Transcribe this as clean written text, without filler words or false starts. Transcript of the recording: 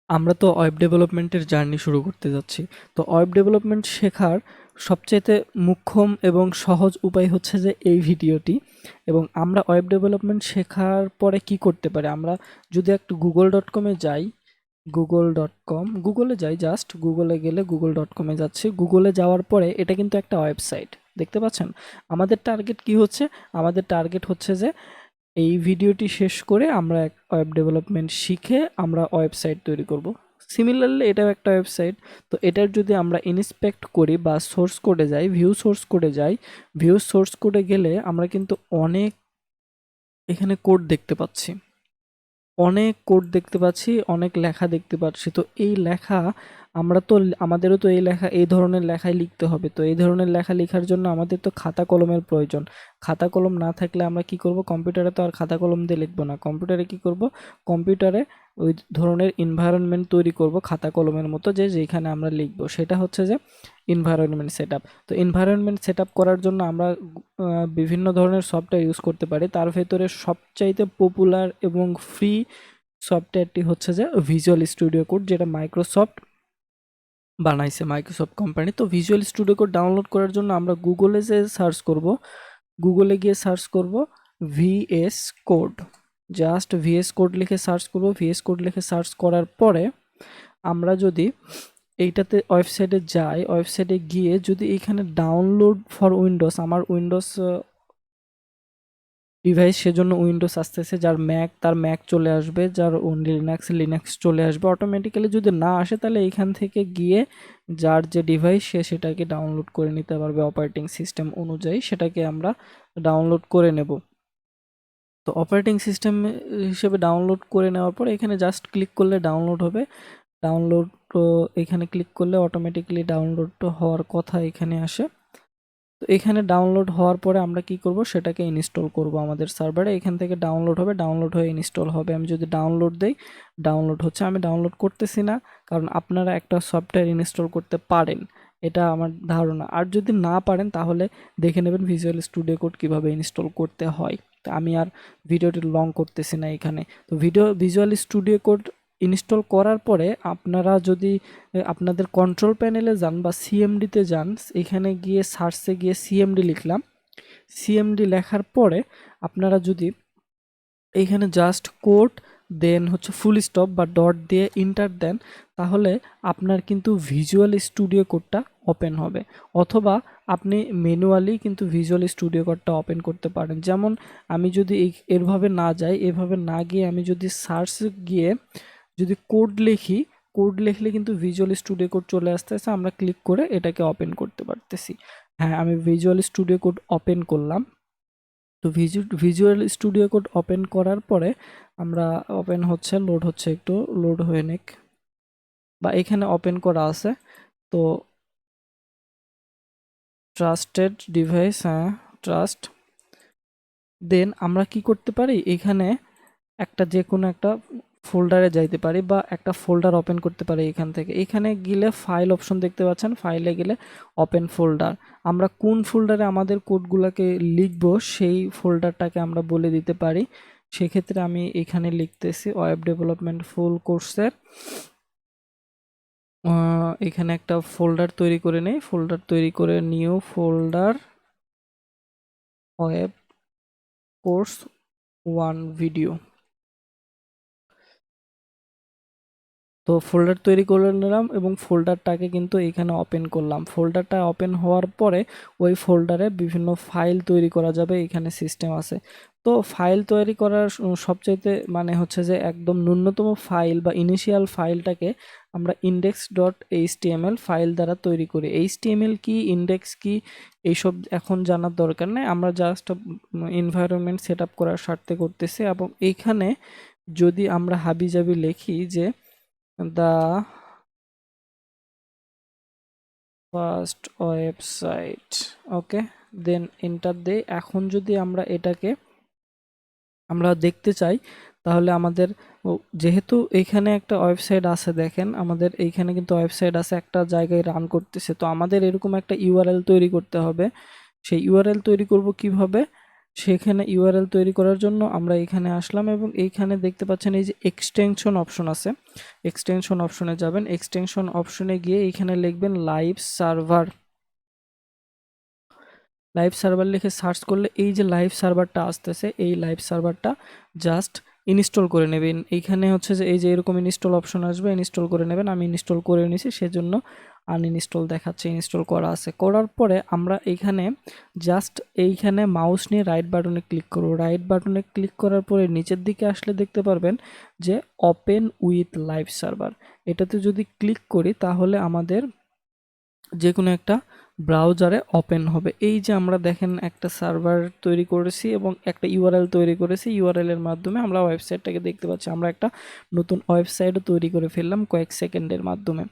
আমরা তো ওয়েব ডেভেলপমেন্টের জার্নি শুরু করতে যাচ্ছি। তো ওয়েব ডেভেলপমেন্ট শেখার সবচাইতে মুখ্যম এবং সহজ উপায় হচ্ছে যে এই ভিডিওটি। এবং আমরা ওয়েব ডেভেলপমেন্ট শেখার পরে কি করতে পারি, আমরা যদি একটু google.com-এ যাই, গুগলে যাই, জাস্ট গুগলে গেলে google.com-এ যাচ্ছি। গুগলে যাওয়ার পরে এটা কিন্তু একটা ওয়েবসাইট, দেখতে পাচ্ছেন। আমাদের টার্গেট কি হচ্ছে? আমাদের টার্গেট হচ্ছে যে এই ভিডিওটি শেষ করে আমরা এক ওয়েব ডেভেলপমেন্ট শিখে আমরা ওয়েবসাইট তৈরি করব। সিমিলারলি এটাও একটা ওয়েবসাইট। তো এটার যদি আমরা ইন্সপেক্ট করি বা সোর্স কোডে যাই, ভিউ সোর্স কোডে গেলে আমরা কিন্তু অনেক এখানে কোড দেখতে পাচ্ছি, অনেক লেখা দেখতে পাচ্ছি। তো এই লেখা আমরা তো আমাদেরও তো এই লেখা এই ধরনের লেখাই লিখতে হবে। তো এই ধরনের লেখা লেখার জন্য আমাদের তো খাতা কলমের প্রয়োজন। খাতা কলম না থাকলে আমরা কি করব? কম্পিউটারে তো আর খাতা কলম দিয়ে লিখবো না। কম্পিউটারে কি করব? কম্পিউটারে ওই ধরনের এনভায়রনমেন্ট তৈরি করব খাতা কলমের মতো, যেখানে আমরা লিখবো। সেটা হচ্ছে যে এনভায়রনমেন্ট সেটআপ। তো এনভায়রনমেন্ট সেটআপ করার জন্য আমরা বিভিন্ন ধরনের সফটওয়্যার ইউজ করতে পারি। তার ভেতরে সবচাইতে পপুলার এবং ফ্রি সফটওয়্যারটি হচ্ছে যে ভিজুয়াল স্টুডিও কোড, যেটা মাইক্রোসফট বানাইছে, মাইক্রোসফট কোম্পানি। তো ভিজুয়াল স্টুডিও কোড ডাউনলোড করার জন্য আমরা গুগলে যে সার্চ করব, গুগলে গিয়ে সার্চ করব VS code, just VS code লিখে সার্চ করব। ভিএস কোড লিখে সার্চ করার পরে আমরা যদি এইটাতে ওয়েবসাইটে যাই, ওয়েবসাইটে গিয়ে যদি এখানে ডাউনলোড ফর উইন্ডোজ, আমার উইন্ডোজ ডিভাইস, সেজন্য উইন্ডোজ আসতেছে। যার ম্যাক তার ম্যাক চলে আসবে, যার লিনাক্স চলে আসবে অটোমেটিক্যালি। যদি না আসে তাহলে এইখান থেকে গিয়ে যার যে ডিভাইস সে সেটাকে ডাউনলোড করে নিতে পারবে অপারেটিং সিস্টেম অনুযায়ী, সেটাকে আমরা ডাউনলোড করে নেব। তো অপারেটিং সিস্টেম হিসেবে ডাউনলোড করে নেওয়ার পর এখানে জাস্ট ক্লিক করলে ডাউনলোড হবে। ডাউনলোড এখানে ক্লিক করলে অটোমেটিক্যালি ডাউনলোড হওয়ার কথা এখানে আসে। তো এখানে ডাউনলোড হওয়ার পরে আমরা কি করব? সেটাকে ইনস্টল করব আমাদের সার্ভারে। এখান থেকে ডাউনলোড হবে, ডাউনলোড হয়ে ইনস্টল হবে। আমি যদি ডাউনলোড দেই, ডাউনলোড হচ্ছে। আমি ডাউনলোড করতেছি না, কারণ আপনারা একটা সফটওয়্যার ইনস্টল করতে পারেন, এটা আমার ধারণা। আর যদি না পারেন তাহলে দেখে নেবেন ভিজুয়াল স্টুডিও কোড কীভাবে ইনস্টল করতে হয়। তো আমি আর ভিডিওটি লং করতেছি না এখানে। তো ভিজুয়াল স্টুডিও কোড ইনস্টল করার পরে আপনারা যদি আপনাদের কন্ট্রোল প্যানেলে যান বা সিএমডিতে যান, এখানে গিয়ে সার্চে গিয়ে সিএমডি লিখলাম। সিএমডি লেখার পরে আপনারা যদি এইখানে জাস্ট কোড দেন হচ্ছে ফুল স্টপ বা ডট দিয়ে ইন্টার দেন, তাহলে আপনার কিন্তু ভিজুয়াল স্টুডিও কোডটা ওপেন হবে। অথবা আপনি ম্যানুয়ালি কিন্তু ভিজুয়াল স্টুডিও কোডটা ওপেন করতে পারেন। যেমন আমি যদি এভাবে না যাই, এভাবে না গিয়ে আমি যদি সার্চ গিয়ে যদি কোড লিখি, কোড লিখলে কিন্তু ভিজুয়াল স্টুডিও কোড চলে আসতেছে। আমরা ক্লিক করে এটাকে ওপেন করতে পারতেছি। হ্যাঁ, আমি ভিজুয়াল স্টুডিও কোড ওপেন করলাম। তো ভিজুয়াল স্টুডিও কোড ওপেন করার পরে আমরা ওপেন হচ্ছে, লোড হচ্ছে, একটু লোড হয়ে নিক। বা এখানে ওপেন করা আছে। তো ট্রাস্টেড ডিভাইস, হ্যাঁ ট্রাস্ট। দেন আমরা কি করতে পারি? এখানে একটা যে কোনো একটা ফোল্ডারে যাইতে পারি বা একটা ফোল্ডার ওপেন করতে পারি এখান থেকে। এখানে গেলে ফাইল অপশন দেখতে পাচ্ছেন, ফাইলে গেলে ওপেন ফোল্ডার। আমরা কোন ফোল্ডারে আমাদের কোডগুলোকে লিখবো সেই ফোল্ডারটাকে আমরা বলে দিতে পারি। সেক্ষেত্রে আমি এখানে লিখতেছি ওয়েব ডেভেলপমেন্ট ফুল কোর্সের। এখানে একটা ফোল্ডার তৈরি করে নেই, ফোল্ডার তৈরি করে new folder web course 1 video. তো ফোল্ডার তৈরি করে নিলাম এবং ফোল্ডারটাকে কিন্তু এখানে ওপেন করলাম। ফোল্ডারটা ওপেন হওয়ার পরে ওই ফোল্ডারে বিভিন্ন ফাইল তৈরি করা যাবে, এখানে সিস্টেম আছে। তো ফাইল তৈরি করার সবচাইতে মানে হচ্ছে যে একদম ন্যূনতম ফাইল বা ইনিশিয়াল ফাইলটাকে আমরা index.html ফাইল দ্বারা তৈরি করি। এইচটিএমএল কি, ইন্ডেক্স কি, এইসব এখন জানার দরকার নেই। আমরা জাস্ট এনভায়রনমেন্ট সেট আপ করার স্বার্থে করতেছি। এবং এইখানে যদি আমরা হাবিজাবি লিখি যে the first website, okay, then enter দেই। এখন যদি আমরা এটাকে আমরা দেখতে চাই, তাহলে আমাদের যেহেতু এখানে একটা ওয়েবসাইট আছে, দেখেন আমাদের এইখানে কিন্তু ওয়েবসাইট আছে, একটা জায়গায় রান করতেছে। তো আমাদের এরকম একটা ইউআরএল তৈরি করতে হবে। সেই ইউআরএল তৈরি করব কিভাবে? সেখানে ইউআরএল তৈরি করার জন্য আমরা এখানে আসলাম এবং এইখানে দেখতে পাচ্ছেন এই যে এক্সটেনশন অপশন আছে, এক্সটেনশন অপশনে যাবেন। এক্সটেনশন অপশনে গিয়ে এখানে লিখবেন লাইভ সার্ভার। লাইভ সার্ভার লিখে সার্চ করলে এই যে লাইভ সার্ভারটা আসতেছে, এই লাইভ সার্ভারটা জাস্ট ইনস্টল করে নেবেন। এইখানে হচ্ছে যে এই যে এরকম ইনস্টল অপশন আসবে, ইনস্টল করে নেবেন। আমি ইনস্টল করে নিয়েছি, সেজন্য আনইনস্টল দেখাচ্ছে, ইনস্টল করা আছে। করার পরে আমরা এইখানে জাস্ট এইখানে মাউস নিয়ে রাইট বাটনে ক্লিক করব। রাইট বাটনে ক্লিক করার পরে নিচের দিকে আসলে দেখতে পারবেন যে ওপেন উইথ লাইভ সার্ভার। এটাতে যদি ক্লিক করি তাহলে আমাদের যে কোনো একটা ব্রাউজারে ওপেন হবে। এই যে আমরা দেখেন একটা সার্ভার তৈরি করেছি এবং একটা ইউআরএল তৈরি করেছি, ইউআরএল এর মাধ্যমে আমরা ওয়েবসাইটটাকে দেখতে পাচ্ছি। আমরা একটা নতুন ওয়েবসাইটও তৈরি করে ফেললাম কয়েক সেকেন্ডের মাধ্যমে।